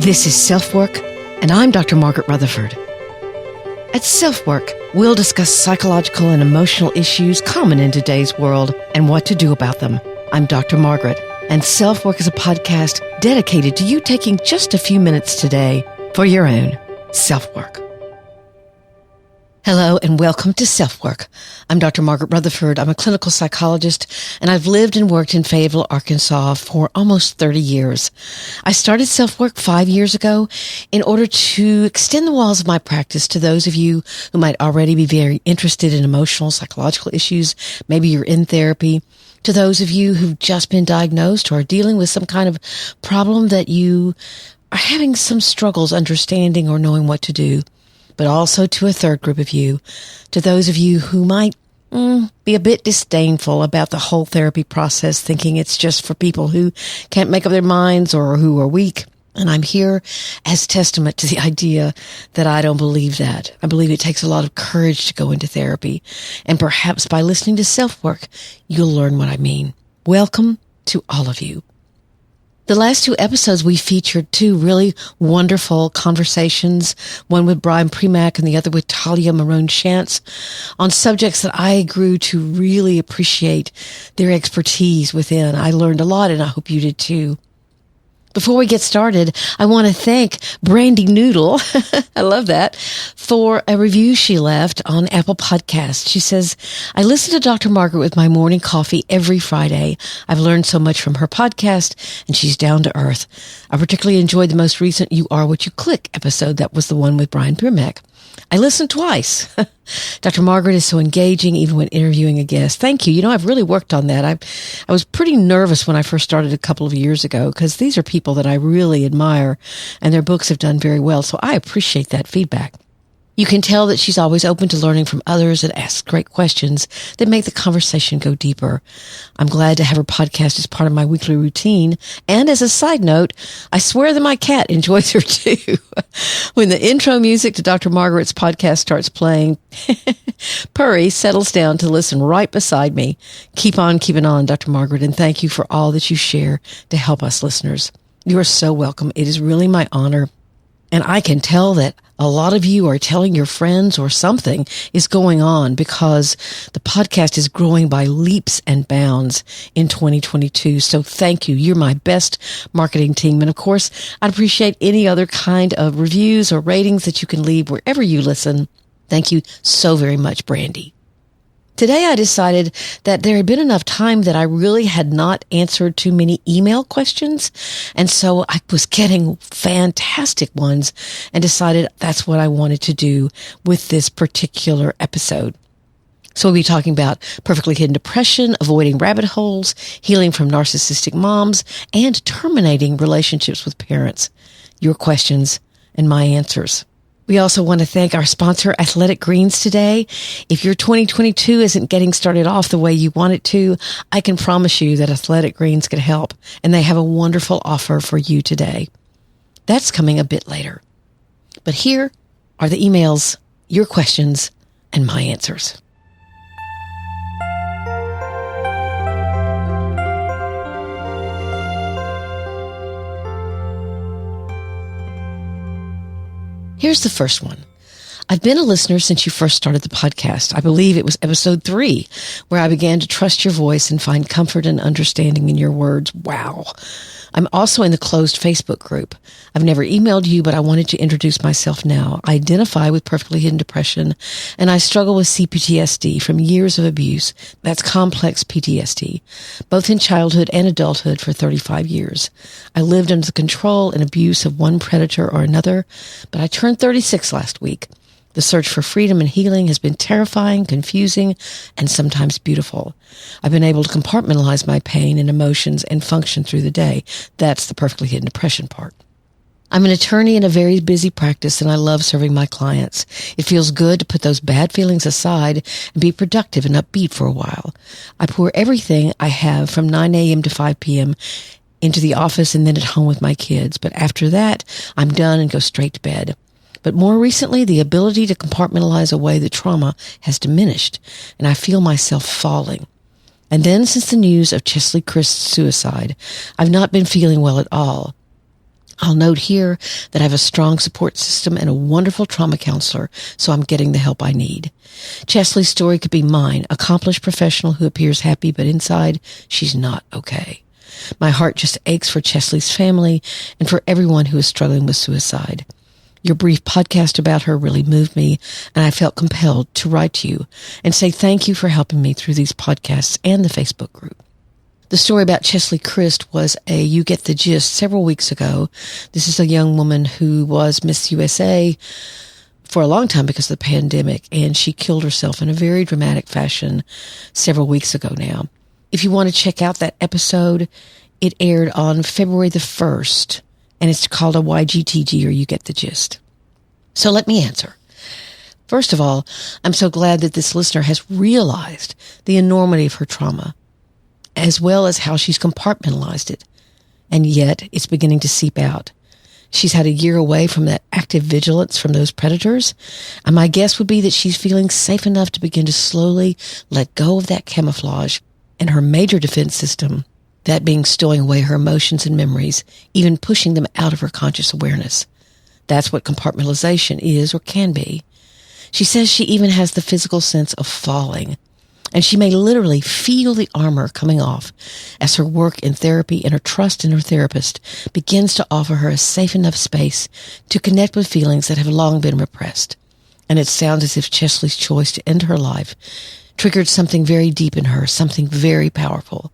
This is SelfWork, and I'm Dr. Margaret Rutherford. At SelfWork, we'll discuss psychological and emotional issues common in today's world and what to do about them. I'm Dr. Margaret, and SelfWork is a podcast dedicated to you taking just a few minutes today for your own self-work. Hello and welcome to SelfWork. I'm Dr. Margaret Rutherford. I'm a clinical psychologist and I've lived and worked in Fayetteville, Arkansas for almost 30 years. I started SelfWork 5 years ago in order to extend the walls of my practice to those of you who might already be very interested in emotional, psychological issues. Maybe you're in therapy. To those of you who've just been diagnosed or are dealing with some kind of problem that you are having some struggles understanding or knowing what to do. But also to a third group of you, to those of you who might be a bit disdainful about the whole therapy process, thinking it's just for people who can't make up their minds or who are weak. And I'm here as testament to the idea that I don't believe that. I believe it takes a lot of courage to go into therapy. And perhaps by listening to SelfWork, you'll learn what I mean. Welcome to all of you. The last two episodes, we featured two really wonderful conversations, one with Brian Premack and the other with Talia Marone-Shantz, on subjects that I grew to really appreciate their expertise within. I learned a lot, and I hope you did too. Before we get started, I want to thank Brandy Noodle, I love that, for a review she left on Apple Podcasts. She says, I listen to Dr. Margaret with my morning coffee every Friday. I've learned so much from her podcast, and she's down to earth. I particularly enjoyed the most recent You Are What You Click episode. That was the one with Brian Premack. I listened twice. Dr. Margaret is so engaging even when interviewing a guest. Thank you. You know, I've really worked on that. I was pretty nervous when I first started a couple of years ago because these are people that I really admire and their books have done very well. So I appreciate that feedback. You can tell that she's always open to learning from others and asks great questions that make the conversation go deeper. I'm glad to have her podcast as part of my weekly routine. And as a side note, I swear that my cat enjoys her too. When the intro music to Dr. Margaret's podcast starts playing, Purry settles down to listen right beside me. Keep on keeping on, Dr. Margaret, and thank you for all that you share to help us listeners. You are so welcome. It is really my honor. And I can tell that a lot of you are telling your friends or something is going on because the podcast is growing by leaps and bounds in 2022. So thank you. You're my best marketing team. And of course, I'd appreciate any other kind of reviews or ratings that you can leave wherever you listen. Thank you so very much, Brandy. Today, I decided that there had been enough time that I really had not answered too many email questions. And so I was getting fantastic ones and decided that's what I wanted to do with this particular episode. So we'll be talking about perfectly hidden depression, avoiding rabbit holes, healing from narcissistic moms, and terminating relationships with parents. Your questions and my answers. We also want to thank our sponsor, Athletic Greens, today. If your 2022 isn't getting started off the way you want it to, I can promise you that Athletic Greens can help, and they have a wonderful offer for you today. That's coming a bit later. But here are the emails, your questions, and my answers. Here's the first one. I've been a listener since you first started the podcast. I believe it was episode 3, where I began to trust your voice and find comfort and understanding in your words. Wow. I'm also in the closed Facebook group. I've never emailed you, but I wanted to introduce myself now. I identify with perfectly hidden depression, and I struggle with CPTSD from years of abuse. That's complex PTSD, both in childhood and adulthood for 35 years. I lived under the control and abuse of one predator or another, but I turned 36 last week. The search for freedom and healing has been terrifying, confusing, and sometimes beautiful. I've been able to compartmentalize my pain and emotions and function through the day. That's the perfectly hidden depression part. I'm an attorney in a very busy practice, and I love serving my clients. It feels good to put those bad feelings aside and be productive and upbeat for a while. I pour everything I have from 9 a.m. to 5 p.m. into the office and then at home with my kids. But after that, I'm done and go straight to bed. But more recently, the ability to compartmentalize away the trauma has diminished, and I feel myself falling. And then since the news of Chesley Christ's suicide, I've not been feeling well at all. I'll note here that I have a strong support system and a wonderful trauma counselor, so I'm getting the help I need. Chesley's story could be mine, accomplished professional who appears happy, but inside, she's not okay. My heart just aches for Chesley's family and for everyone who is struggling with suicide. Your brief podcast about her really moved me, and I felt compelled to write to you and say thank you for helping me through these podcasts and the Facebook group. The story about Chesley Christ was a You Get the Gist several weeks ago. This is a young woman who was Miss USA for a long time because of the pandemic, and she killed herself in a very dramatic fashion several weeks ago now. If you want to check out that episode, it aired on February the 1st, and it's called a YGTG, or You Get the Gist. So let me answer. First of all, I'm so glad that this listener has realized the enormity of her trauma, as well as how she's compartmentalized it. And yet, it's beginning to seep out. She's had a year away from that active vigilance from those predators, and my guess would be that she's feeling safe enough to begin to slowly let go of that camouflage and her major defense system, that being stowing away her emotions and memories, even pushing them out of her conscious awareness. That's what compartmentalization is or can be. She says she even has the physical sense of falling, and she may literally feel the armor coming off as her work in therapy and her trust in her therapist begins to offer her a safe enough space to connect with feelings that have long been repressed. And it sounds as if Chesley's choice to end her life triggered something very deep in her, something very powerful.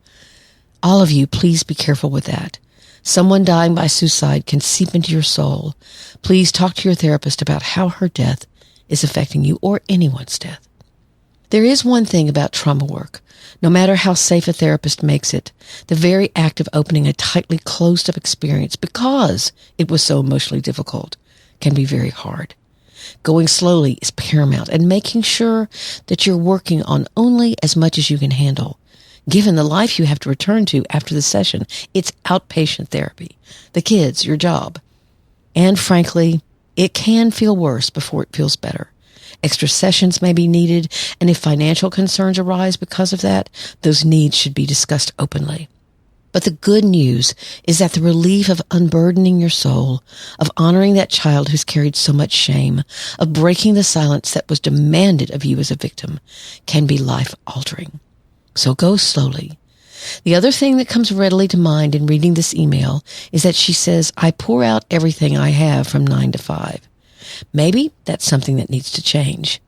All of you, please be careful with that. Someone dying by suicide can seep into your soul. Please talk to your therapist about how her death is affecting you, or anyone's death. There is one thing about trauma work. No matter how safe a therapist makes it, the very act of opening a tightly closed-up experience, because it was so emotionally difficult, can be very hard. Going slowly is paramount, and making sure that you're working on only as much as you can handle. Given the life you have to return to after the session, it's outpatient therapy, the kids, your job. And frankly, it can feel worse before it feels better. Extra sessions may be needed, and if financial concerns arise because of that, those needs should be discussed openly. But the good news is that the relief of unburdening your soul, of honoring that child who's carried so much shame, of breaking the silence that was demanded of you as a victim, can be life-altering. So go slowly. The other thing that comes readily to mind in reading this email is that she says, I pour out everything I have from 9 to 5. Maybe that's something that needs to change.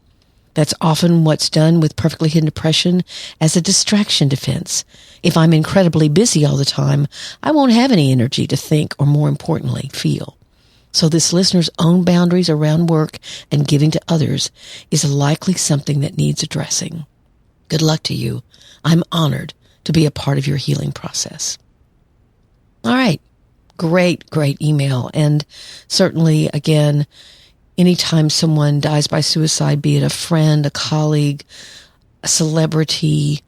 That's often what's done with perfectly hidden depression as a distraction defense. If I'm incredibly busy all the time, I won't have any energy to think or, more importantly, feel. So this listener's own boundaries around work and giving to others is likely something that needs addressing. Good luck to you. I'm honored to be a part of your healing process. All right. Great email. And certainly, again, anytime someone dies by suicide, be it a friend, a colleague, a celebrity,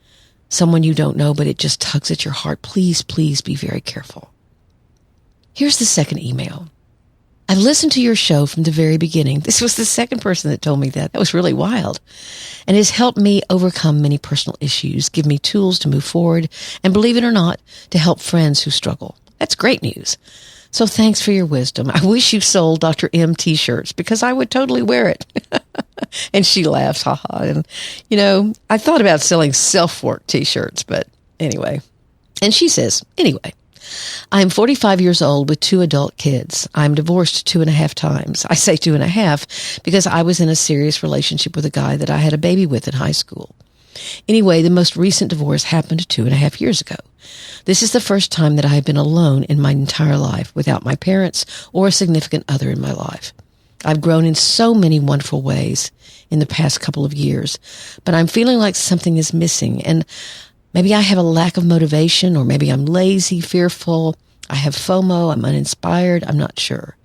someone you don't know, but it just tugs at your heart, please be very careful. Here's the second email. I've listened to your show from the very beginning. This was the second person that told me that. That was really wild. And it's helped me overcome many personal issues, give me tools to move forward, and believe it or not, to help friends who struggle. That's great news. So thanks for your wisdom. I wish you sold Dr. M t-shirts because I would totally wear it. And she laughs, haha. And, I thought about selling SelfWork t-shirts, but anyway. And she says, anyway, I'm 45 years old with 2 adult kids. I'm divorced 2.5 times. I say 2.5 because I was in a serious relationship with a guy that I had a baby with in high school. Anyway, the most recent divorce happened 2.5 years ago. This is the first time that I have been alone in my entire life without my parents or a significant other in my life. I've grown in so many wonderful ways in the past couple of years, but I'm feeling like something is missing, and maybe I have a lack of motivation, or maybe I'm lazy, fearful, I have FOMO, I'm uninspired, I'm not sure.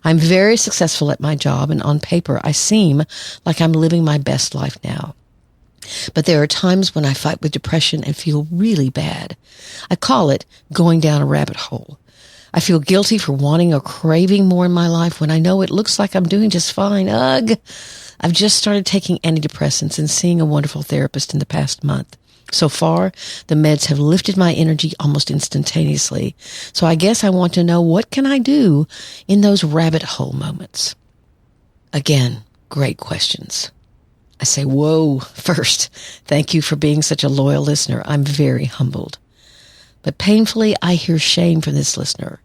I'm very successful at my job, and on paper I seem like I'm living my best life now. But there are times when I fight with depression and feel really bad. I call it going down a rabbit hole. I feel guilty for wanting or craving more in my life when I know it looks like I'm doing just fine. Ugh! I've just started taking antidepressants and seeing a wonderful therapist in the past month. So far, the meds have lifted my energy almost instantaneously. So I guess I want to know, what can I do in those rabbit hole moments? Again, great questions. I say, whoa, first, thank you for being such a loyal listener. I'm very humbled. But painfully, I hear shame from this listener.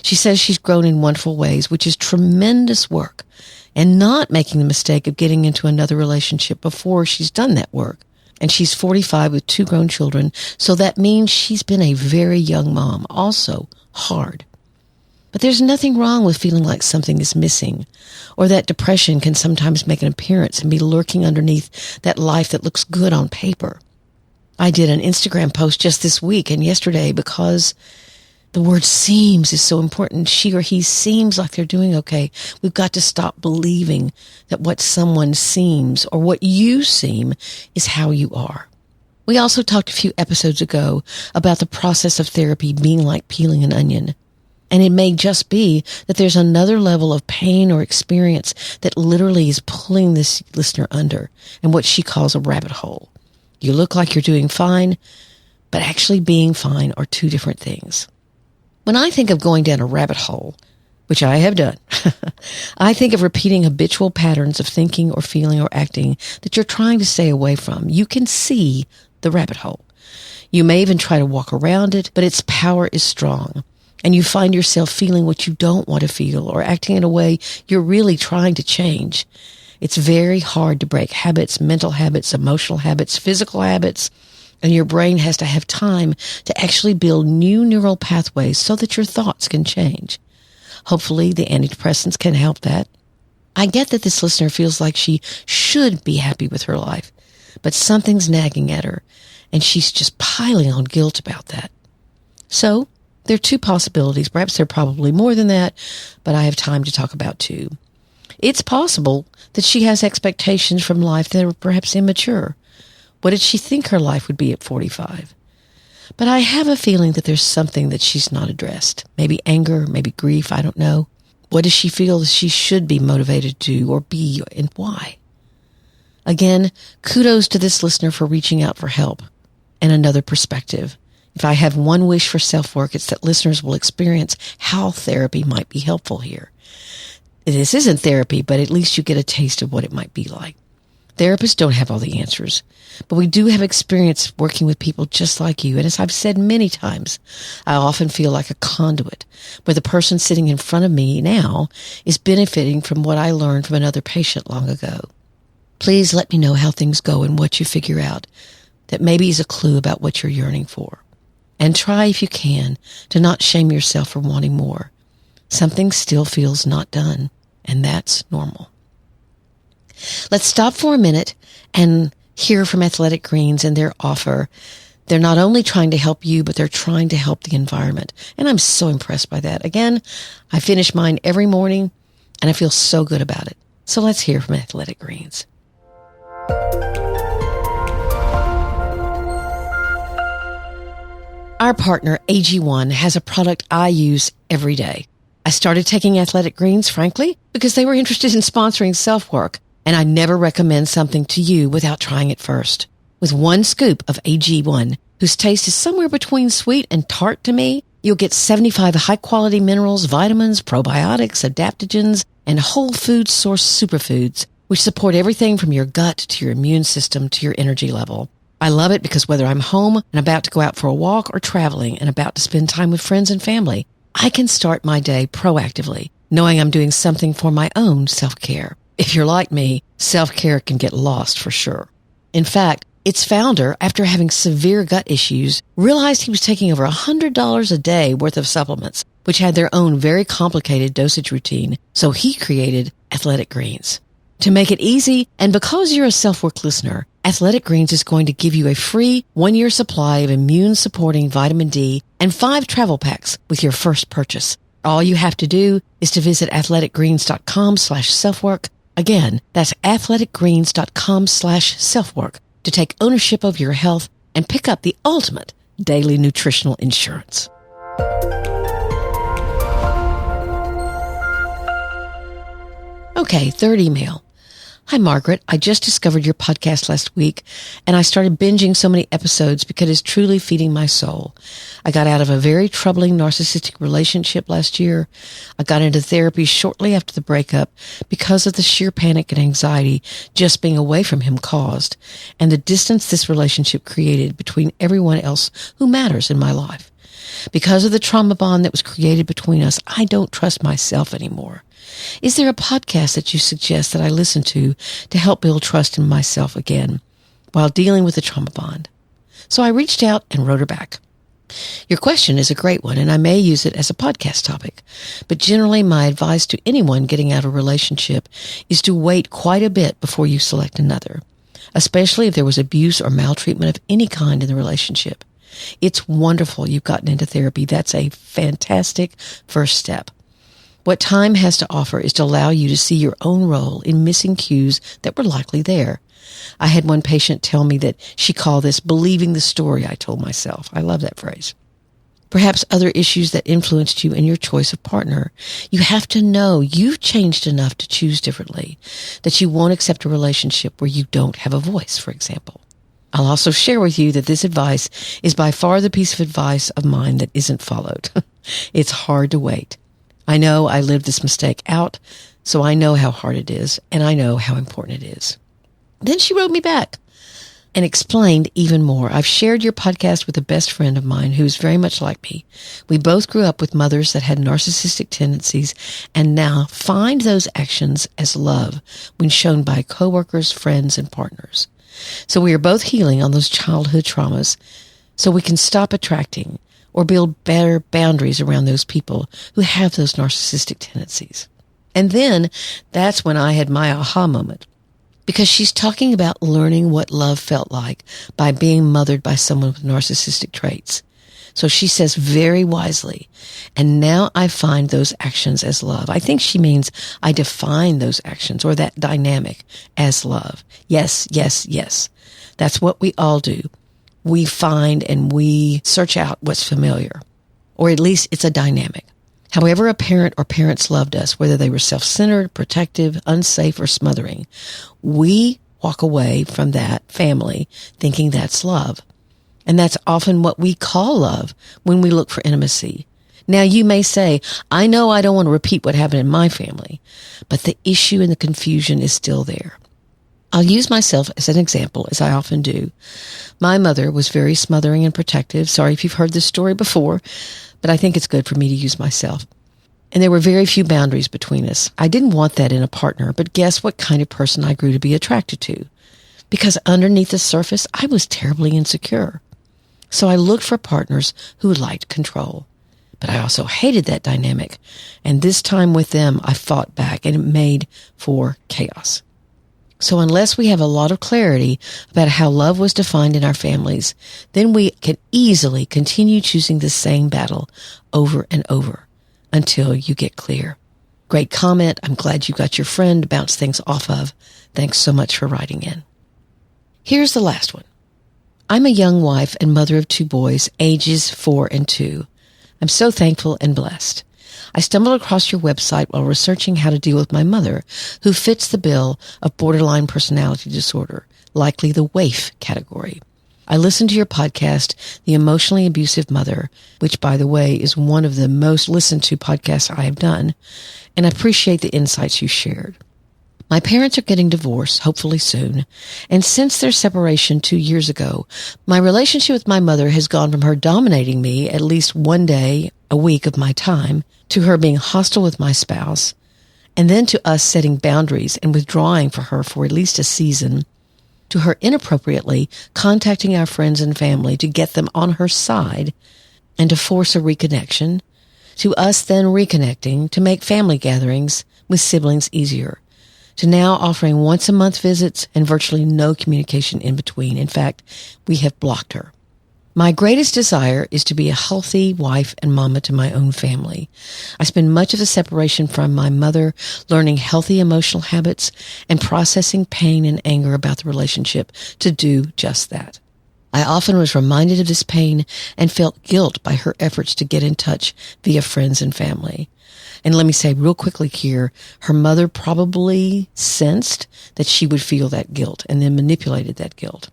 She says she's grown in wonderful ways, which is tremendous work, and not making the mistake of getting into another relationship before she's done that work. And she's 45 with 2 grown children, so that means she's been a very young mom, also hard. But there's nothing wrong with feeling like something is missing, or that depression can sometimes make an appearance and be lurking underneath that life that looks good on paper. I did an Instagram post just this week and yesterday because the word seems is so important. She or he seems like they're doing okay. We've got to stop believing that what someone seems or what you seem is how you are. We also talked a few episodes ago about the process of therapy being like peeling an onion. And it may just be that there's another level of pain or experience that literally is pulling this listener under and what she calls a rabbit hole. You look like you're doing fine, but actually being fine are 2 different things. When I think of going down a rabbit hole, which I have done, I think of repeating habitual patterns of thinking or feeling or acting that you're trying to stay away from. You can see the rabbit hole. You may even try to walk around it, but its power is strong. And you find yourself feeling what you don't want to feel or acting in a way you're really trying to change. It's very hard to break habits, mental habits, emotional habits, physical habits. And your brain has to have time to actually build new neural pathways so that your thoughts can change. Hopefully, the antidepressants can help that. I get that this listener feels like she should be happy with her life, but something's nagging at her, and she's just piling on guilt about that. So, there are 2 possibilities. Perhaps there are probably more than that, but I have time to talk about 2. It's possible that she has expectations from life that are perhaps immature. What did she think her life would be at 45? But I have a feeling that there's something that she's not addressed. Maybe anger, maybe grief, I don't know. What does she feel that she should be motivated to do or be, and why? Again, kudos to this listener for reaching out for help and another perspective. If I have one wish for self-work, it's that listeners will experience how therapy might be helpful here. This isn't therapy, but at least you get a taste of what it might be like. Therapists don't have all the answers, but we do have experience working with people just like you. And as I've said many times, I often feel like a conduit where the person sitting in front of me now is benefiting from what I learned from another patient long ago. Please let me know how things go and what you figure out that maybe is a clue about what you're yearning for. And try, if you can, to not shame yourself for wanting more. Something still feels not done, and that's normal. Let's stop for a minute and hear from Athletic Greens and their offer. They're not only trying to help you, but they're trying to help the environment. And I'm so impressed by that. Again, I finish mine every morning, and I feel so good about it. So let's hear from Athletic Greens. Our partner, AG1, has a product I use every day. I started taking Athletic Greens, frankly, because they were interested in sponsoring SelfWork. And I never recommend something to you without trying it first. With 1 scoop of AG1, whose taste is somewhere between sweet and tart to me, you'll get 75 high-quality minerals, vitamins, probiotics, adaptogens, and whole food source superfoods, which support everything from your gut to your immune system to your energy level. I love it because whether I'm home and about to go out for a walk or traveling and about to spend time with friends and family, I can start my day proactively, knowing I'm doing something for my own self-care. If you're like me, self-care can get lost for sure. In fact, its founder, after having severe gut issues, realized he was taking over $100 a day worth of supplements, which had their own very complicated dosage routine, so he created Athletic Greens. To make it easy, and because you're a SelfWork listener, Athletic Greens is going to give you a free 1-year supply of immune-supporting vitamin D and 5 travel packs with your first purchase. All you have to do is to visit athleticgreens.com/selfwork. Again, that's athleticgreens.com/selfwork to take ownership of your health and pick up the ultimate daily nutritional insurance. Okay, third email. Hi, Margaret. I just discovered your podcast last week, and I started binging so many episodes because it's truly feeding my soul. I got out of a very troubling narcissistic relationship last year. I got into therapy shortly after the breakup because of the sheer panic and anxiety just being away from him caused, and the distance this relationship created between everyone else who matters in my life. Because of the trauma bond that was created between us, I don't trust myself anymore. Is there a podcast that you suggest that I listen to help build trust in myself again while dealing with the trauma bond? So I reached out and wrote her back. Your question is a great one, and I may use it as a podcast topic. But generally, my advice to anyone getting out of a relationship is to wait quite a bit before you select another, especially if there was abuse or maltreatment of any kind in the relationship. It's wonderful you've gotten into therapy. That's a fantastic first step. What time has to offer is to allow you to see your own role in missing cues that were likely there. I had one patient tell me that she called this believing the story I told myself. I love that phrase. Perhaps other issues that influenced you in your choice of partner. You have to know you've changed enough to choose differently, that you won't accept a relationship where you don't have a voice, for example. I'll also share with you that this advice is by far the piece of advice of mine that isn't followed. It's hard to wait. I know I lived this mistake out, so I know how hard it is, and I know how important it is. Then she wrote me back and explained even more. I've shared your podcast with a best friend of mine who's very much like me. We both grew up with mothers that had narcissistic tendencies and now find those actions as love when shown by coworkers, friends, and partners. So we are both healing on those childhood traumas so we can stop attracting or build better boundaries around those people who have those narcissistic tendencies. And then that's when I had my aha moment, because she's talking about learning what love felt like by being mothered by someone with narcissistic traits. So she says very wisely, and now I find those actions as love. I think she means I define those actions or that dynamic as love. Yes, yes, yes. That's what we all do. We find and we search out what's familiar, or at least it's a dynamic. However a parent or parents loved us, whether they were self-centered, protective, unsafe, or smothering, we walk away from that family thinking that's love. And that's often what we call love when we look for intimacy. Now, you may say, I know I don't want to repeat what happened in my family, but the issue and the confusion is still there. I'll use myself as an example, as I often do. My mother was very smothering and protective. Sorry if you've heard this story before, but I think it's good for me to use myself. And there were very few boundaries between us. I didn't want that in a partner, but guess what kind of person I grew to be attracted to? Because underneath the surface, I was terribly insecure. So I looked for partners who liked control. But I also hated that dynamic. And this time with them, I fought back, and it made for chaos. So unless we have a lot of clarity about how love was defined in our families, then we can easily continue choosing the same battle over and over until you get clear. Great comment. I'm glad you got your friend to bounce things off of. Thanks so much for writing in. Here's the last one. I'm a young wife and mother of 2 boys, ages 4 and 2. I'm so thankful and blessed. I stumbled across your website while researching how to deal with my mother, who fits the bill of borderline personality disorder, likely the WAIF category. I listened to your podcast, The Emotionally Abusive Mother, which, by the way, is one of the most listened to podcasts I have done, and I appreciate the insights you shared. My parents are getting divorced, hopefully soon, and since their separation 2 years ago, my relationship with my mother has gone from her dominating me at least one day a week of my time to her being hostile with my spouse, and then to us setting boundaries and withdrawing for her for at least a season, to her inappropriately contacting our friends and family to get them on her side and to force a reconnection, to us then reconnecting to make family gatherings with siblings easier, to now offering once-a-month visits and virtually no communication in between. In fact, we have blocked her. My greatest desire is to be a healthy wife and mama to my own family. I spend much of the separation from my mother learning healthy emotional habits and processing pain and anger about the relationship to do just that. I often was reminded of this pain and felt guilt by her efforts to get in touch via friends and family. And let me say real quickly here, her mother probably sensed that she would feel that guilt and then manipulated that guilt.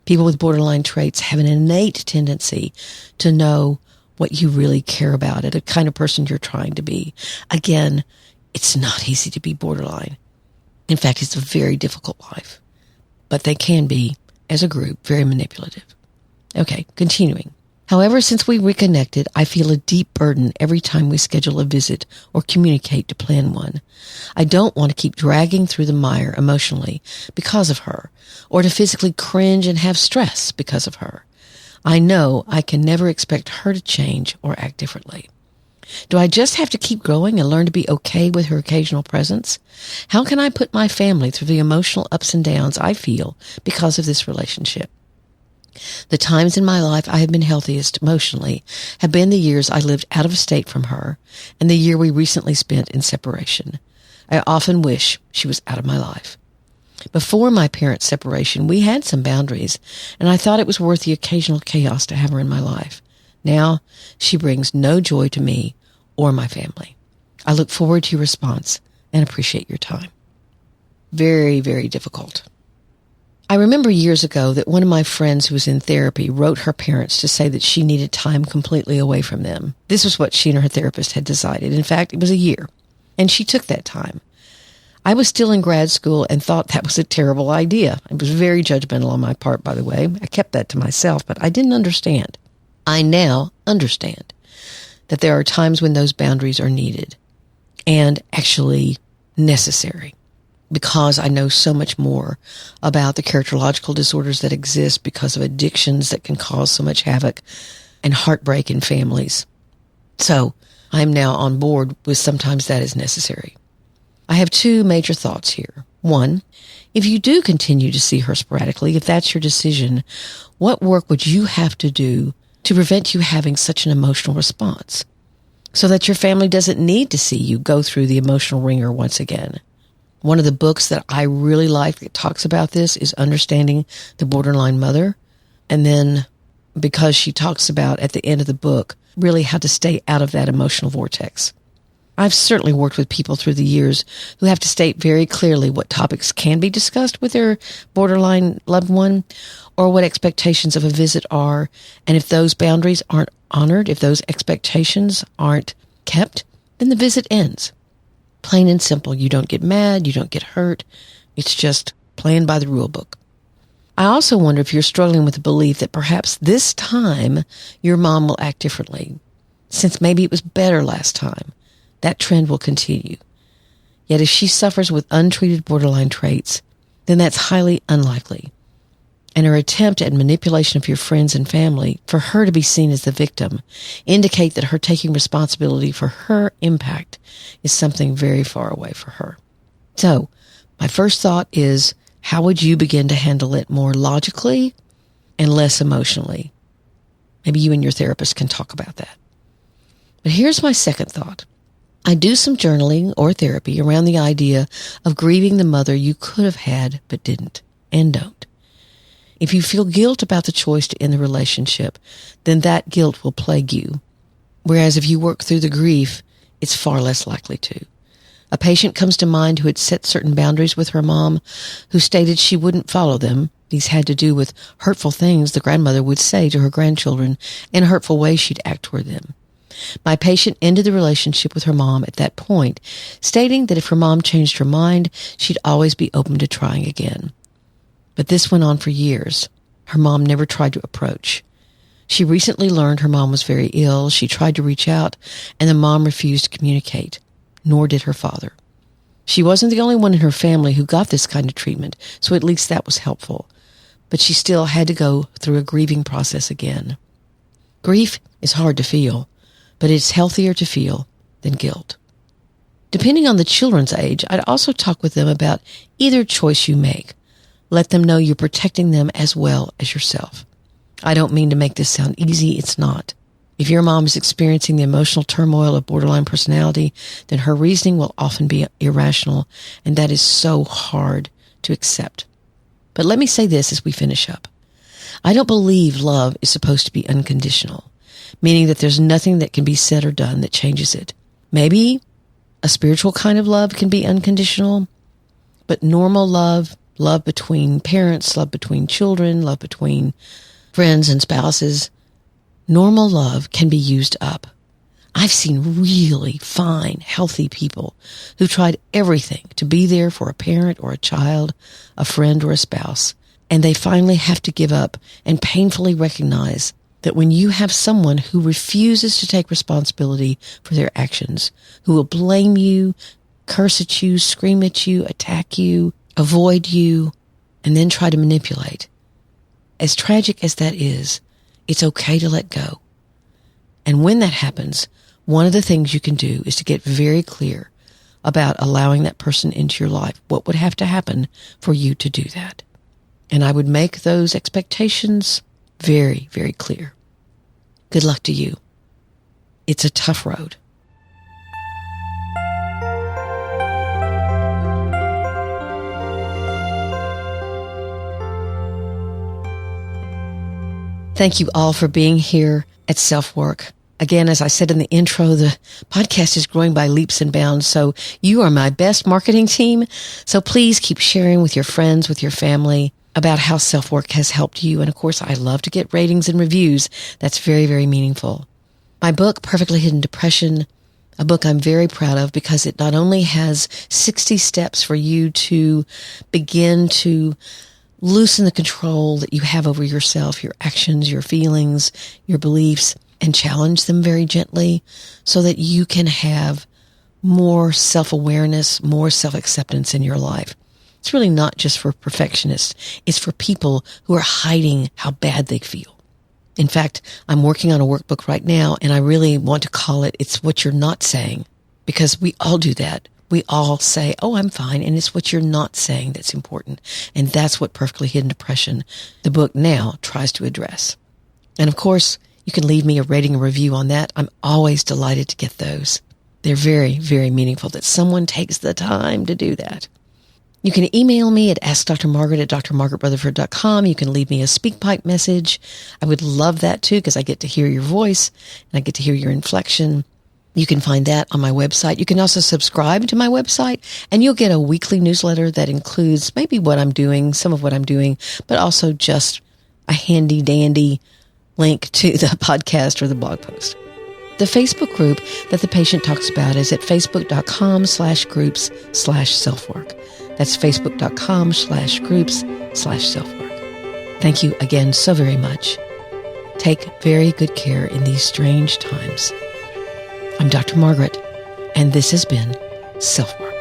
People with borderline traits have an innate tendency to know what you really care about and the kind of person you're trying to be. Again, it's not easy to be borderline. In fact, it's a very difficult life. But they can be, as a group, very manipulative. Okay, continuing. However, since we reconnected, I feel a deep burden every time we schedule a visit or communicate to plan one. I don't want to keep dragging through the mire emotionally because of her, or to physically cringe and have stress because of her. I know I can never expect her to change or act differently. Do I just have to keep growing and learn to be okay with her occasional presence? How can I put my family through the emotional ups and downs I feel because of this relationship? The times in my life I have been healthiest emotionally have been the years I lived out of state from her and the year we recently spent in separation. I often wish she was out of my life. Before my parents' separation, we had some boundaries, and I thought it was worth the occasional chaos to have her in my life. Now, she brings no joy to me or my family. I look forward to your response and appreciate your time. Very, very difficult. I remember years ago that one of my friends who was in therapy wrote her parents to say that she needed time completely away from them. This was what she and her therapist had decided. In fact, it was a year, and she took that time. I was still in grad school and thought that was a terrible idea. It was very judgmental on my part, by the way. I kept that to myself, but I didn't understand. I now understand that there are times when those boundaries are needed and actually necessary, because I know so much more about the characterological disorders that exist because of addictions that can cause so much havoc and heartbreak in families. So I'm now on board with sometimes that is necessary. I have two major thoughts here. One, if you do continue to see her sporadically, if that's your decision, what work would you have to do to prevent you having such an emotional response so that your family doesn't need to see you go through the emotional ringer once again? One of the books that I really like that talks about this is Understanding the Borderline Mother. And then, because she talks about at the end of the book, really how to stay out of that emotional vortex. I've certainly worked with people through the years who have to state very clearly what topics can be discussed with their borderline loved one, or what expectations of a visit are. And if those boundaries aren't honored, if those expectations aren't kept, then the visit ends. Plain and simple. You don't get mad. You don't get hurt. It's just playing by the rule book. I also wonder if you're struggling with the belief that perhaps this time your mom will act differently, since maybe it was better last time. That trend will continue. Yet if she suffers with untreated borderline traits, then that's highly unlikely. And her attempt at manipulation of your friends and family for her to be seen as the victim indicate that her taking responsibility for her impact is something very far away for her. So, my first thought is, how would you begin to handle it more logically and less emotionally? Maybe you and your therapist can talk about that. But here's my second thought. I do some journaling or therapy around the idea of grieving the mother you could have had but didn't and don't. If you feel guilt about the choice to end the relationship, then that guilt will plague you. Whereas if you work through the grief, it's far less likely to. A patient comes to mind who had set certain boundaries with her mom, who stated she wouldn't follow them. These had to do with hurtful things the grandmother would say to her grandchildren and hurtful ways she'd act toward them. My patient ended the relationship with her mom at that point, stating that if her mom changed her mind, she'd always be open to trying again. But this went on for years. Her mom never tried to approach. She recently learned her mom was very ill. She tried to reach out, and the mom refused to communicate, nor did her father. She wasn't the only one in her family who got this kind of treatment, so at least that was helpful. But she still had to go through a grieving process again. Grief is hard to feel, but it's healthier to feel than guilt. Depending on the children's age, I'd also talk with them about either choice you make. Let them know you're protecting them as well as yourself. I don't mean to make this sound easy. It's not. If your mom is experiencing the emotional turmoil of borderline personality, then her reasoning will often be irrational, and that is so hard to accept. But let me say this as we finish up. I don't believe love is supposed to be unconditional, meaning that there's nothing that can be said or done that changes it. Maybe a spiritual kind of love can be unconditional, but normal love, love between parents, love between children, love between friends and spouses, normal love can be used up. I've seen really fine, healthy people who tried everything to be there for a parent or a child, a friend or a spouse, and they finally have to give up and painfully recognize that when you have someone who refuses to take responsibility for their actions, who will blame you, curse at you, scream at you, attack you, avoid you, and then try to manipulate, as tragic as that is, it's okay to let go. And when that happens, one of the things you can do is to get very clear about allowing that person into your life. What would have to happen for you to do that? And I would make those expectations very, very clear. Good luck to you. It's a tough road. Thank you all for being here at SelfWork. Again, as I said in the intro, the podcast is growing by leaps and bounds, so you are my best marketing team. So please keep sharing with your friends, with your family, about how SelfWork has helped you. And of course, I love to get ratings and reviews. That's very, very meaningful. My book, Perfectly Hidden Depression, a book I'm very proud of because it not only has 60 steps for you to begin to loosen the control that you have over yourself, your actions, your feelings, your beliefs, and challenge them very gently so that you can have more self-awareness, more self-acceptance in your life. It's really not just for perfectionists. It's for people who are hiding how bad they feel. In fact, I'm working on a workbook right now, and I really want to call it, It's What You're Not Saying, because we all do that. We all say, oh, I'm fine, and it's what you're not saying that's important. And that's what Perfectly Hidden Depression, the book now, tries to address. And of course, you can leave me a rating and review on that. I'm always delighted to get those. They're very, very meaningful that someone takes the time to do that. You can email me at askdrmargaret@drmargaretrutherford.com. You can leave me a SpeakPipe message. I would love that too, because I get to hear your voice and I get to hear your inflection. You can find that on my website. You can also subscribe to my website, and you'll get a weekly newsletter that includes maybe what I'm doing, some of what I'm doing, but also just a handy dandy link to the podcast or the blog post. The Facebook group that the patient talks about is at facebook.com/groups/selfwork. That's facebook.com/groups/selfwork. Thank you again so very much. Take very good care in these strange times. I'm Dr. Margaret, and this has been SelfWork.